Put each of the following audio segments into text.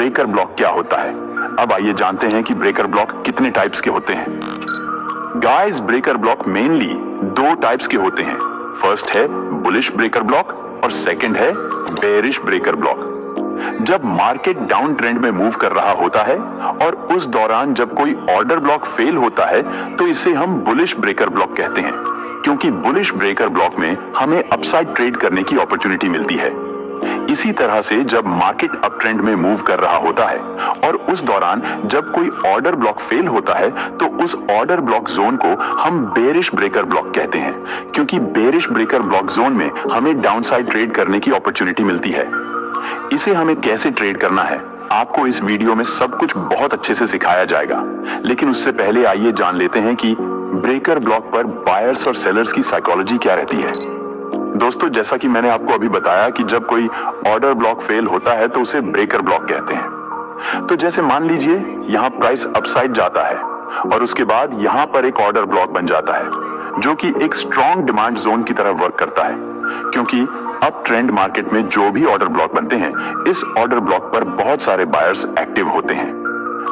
Breaker block क्या होता है। अब आइए जानते हैं कि ब्रेकर ब्लॉक कितने टाइप्स के होते हैं। गाइस, ब्रेकर ब्लॉक मेनली दो टाइप्स के होते हैं। फर्स्ट है बुलिश ब्रेकर ब्लॉक और सेकंड है बेरिश ब्रेकर ब्लॉक। जब मार्केट डाउन ट्रेंड में मूव कर रहा होता है और उस दौरान जब कोई ऑर्डर ब्लॉक फेल होता है तो इसे हम बुलिश ब्रेकर ब्लॉक कहते हैं, क्योंकि बुलिश ब्रेकर ब्लॉक में हमें अपसाइड ट्रेड करने की अपॉर्चुनिटी मिलती है। इसी तरह से जब मार्केट अप ट्रेंड में मूव कर रहा होता है और उस दौरान जब कोई ऑर्डर ब्लॉक फेल होता है तो उस ऑर्डर ब्लॉक जोन को हम बेरिश ब्रेकर ब्लॉक कहते हैं, क्योंकि बेरिश ब्रेकर ब्लॉक जोन में हमें डाउनसाइड ट्रेड करने की अपॉर्चुनिटी मिलती है। इसे हमें कैसे ट्रेड करना है आपको इस वीडियो में सब कुछ बहुत अच्छे से सिखाया जाएगा, लेकिन उससे पहले आइए जान लेते हैं कि ब्रेकर ब्लॉक पर बायर्स और सेलर्स की साइकोलॉजी क्या रहती है। दोस्तों, जैसा कि मैंने आपको अभी बताया कि जब कोई ऑर्डर ब्लॉक फेल होता है तो उसे ब्रेकर ब्लॉक कहते हैं। तो जैसे मान लीजिए यहाँ प्राइस अपसाइड जाता है और उसके बाद यहाँ पर एक ऑर्डर ब्लॉक बन जाता है जो कि एक स्ट्रॉन्ग डिमांड जोन की तरह वर्क करता है, क्योंकि अप ट्रेंड मार्केट में जो भी ऑर्डर ब्लॉक बनते हैं इस ऑर्डर ब्लॉक पर बहुत सारे बायर्स एक्टिव होते हैं।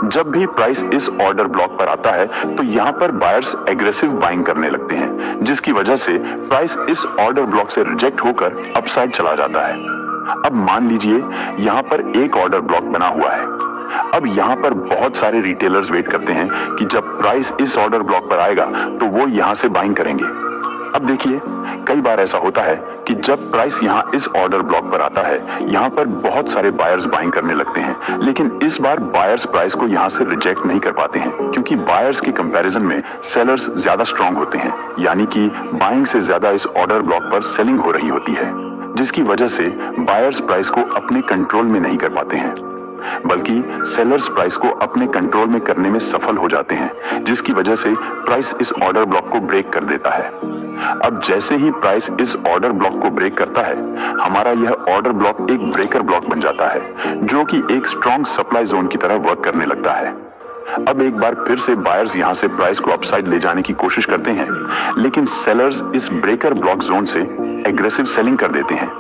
जब भी प्राइस इस ऑर्डर ब्लॉक पर आता है तो यहाँ पर बायर्स एग्रेसिव बाइंग करने लगते हैं, जिसकी वजह से प्राइस इस ऑर्डर ब्लॉक से रिजेक्ट होकर अपसाइड चला जाता है। अब मान लीजिए यहाँ पर एक ऑर्डर ब्लॉक बना हुआ है। अब यहाँ पर बहुत सारे रिटेलर्स वेट करते हैं कि जब प्राइस इस ऑर्डर ब्लॉक पर आएगा तो वो यहाँ से बाइंग करेंगे। अब देखिए, कई बार ऐसा होता है कि जब प्राइस यहाँ इस ऑर्डर ब्लॉक पर आता है यहाँ पर बहुत सारे बायर्स बाइंग करने लगते हैं, लेकिन इस बार बायर्स प्राइस को यहाँ से रिजेक्ट नहीं कर पाते हैं, क्योंकि बायर्स के कंपैरिजन में सेलर्स ज्यादा स्ट्रांग होते हैं, यानी कि बाइंग से ज्यादा इस ऑर्डर ब्लॉक पर सेलिंग हो रही होती है, जिसकी वजह से बायर्स प्राइस को अपने कंट्रोल में नहीं कर पाते हैं, बल्कि सेलर्स प्राइस को अपने कंट्रोल में करने में सफल हो जाते हैं, जिसकी वजह से प्राइस इस ऑर्डर ब्लॉक को ब्रेक कर देता है। अब जैसे ही प्राइस इस ऑर्डर ब्लॉक को ब्रेक करता है, हमारा यह ऑर्डर ब्लॉक एक ब्रेकर ब्लॉक बन जाता है, जो कि एक स्ट्रॉन्ग सप्लाई जोन की तरह वर्क करने लगता है। अब एक बार फिर से बायर्स यहां से प्राइस को अपसाइड ले जाने की कोशिश करते हैं, लेकिन सेलर्स इस ब्रेकर ब्लॉक जोन से एग्रेसिव सेलिंग कर देते हैं,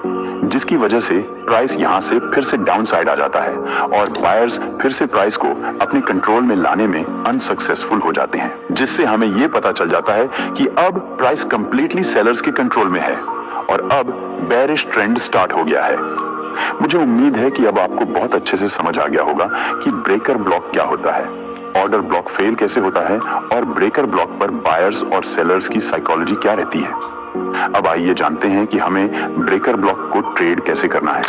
जिसकी वजह से प्राइस यहां से फिर से डाउन साइड आ जाता है और बायर्स फिर से प्राइस को अपने कंट्रोल में लाने में अनसक्सेसफुल हो जाते हैं, जिससे हमें यह पता चल जाता है कि अब प्राइस कंप्लीटली सेलर्स के कंट्रोल में है और अब बेरिश ट्रेंड स्टार्ट हो गया है। मुझे उम्मीद है कि अब आपको बहुत अच्छे से समझ आ गया होगा कि ब्रेकर ब्लॉक क्या होता है, ऑर्डर ब्लॉक फेल कैसे होता है और ब्रेकर ब्लॉक पर बायर्स और सेलर्स की साइकोलॉजी क्या रहती है। अब आइए जानते हैं कि हमें ब्रेकर ब्लॉक को ट्रेड कैसे करना है।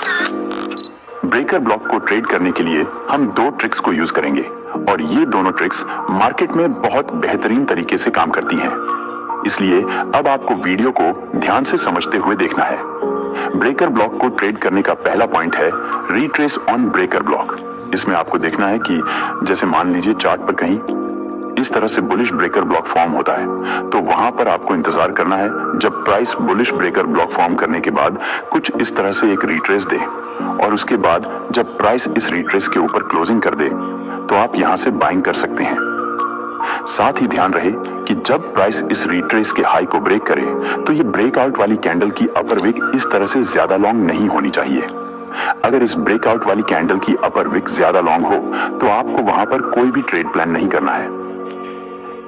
ब्रेकर ब्लॉक को ट्रेड करने के लिए हम दो ट्रिक्स को यूज करेंगे और ये दोनों ट्रिक्स मार्केट में बहुत बेहतरीन तरीके से काम करती हैं। इसलिए अब आपको वीडियो को ध्यान से समझते हुए देखना है। ब्रेकर ब्लॉक को ट्रेड करने का पहला पॉइंट है रिट्रेस ऑन ब्रेकर ब्लॉक। इसमें आपको देखना है कि जैसे मान लीजिए चार्ट पर कहीं इस तरह से बुलिश ब्रेकर ब्लॉक फॉर्म होता है, तो वहां पर आपको इंतजार करना है जब price bullish breaker block form करने के बाद कुछ इस तरह से एक रिट्रेस दे और उसके बाद जब प्राइस इस रिट्रेस के ऊपर क्लोजिंग कर दे तो आप यहां से बाइंग कर सकते हैं। साथ ही ध्यान रहे कि जब प्राइस इस रिट्रेस के हाई को ब्रेक करे तो ये ब्रेकआउट वाली कैंडल की अपर विक इस तरह से ज्यादा लॉन्ग नहीं होनी चाहिए। अगर इस ब्रेकआउट वाली कैंडल की अपर विक ज्यादा लॉन्ग हो तो आपको वहां पर कोई भी ट्रेड प्लान नहीं करना है।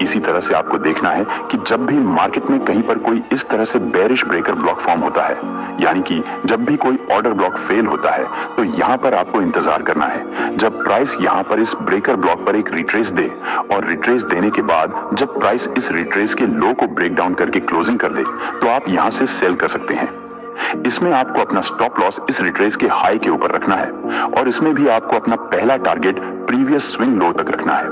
इसी तरह से आपको देखना है कि जब भी मार्केट में कहीं पर कोई इस तरह से बेरिश ब्रेकर ब्लॉक फॉर्म होता है, यानी कि जब भी कोई ऑर्डर ब्लॉक फेल होता है, तो यहां पर आपको इंतजार करना है जब प्राइस यहां पर इस ब्रेकर ब्लॉक पर एक रिट्रेस दे और रिट्रेस देने के बाद जब प्राइस इस रिट्रेस के लो को ब्रेक डाउन करके क्लोजिंग कर दे तो आप यहां से सेल कर सकते हैं। इसमें आपको अपना स्टॉप लॉस इस रिट्रेस के हाई के ऊपर रखना है और इसमें भी आपको अपना पहला टारगेट प्रीवियस स्विंग लो तक रखना है।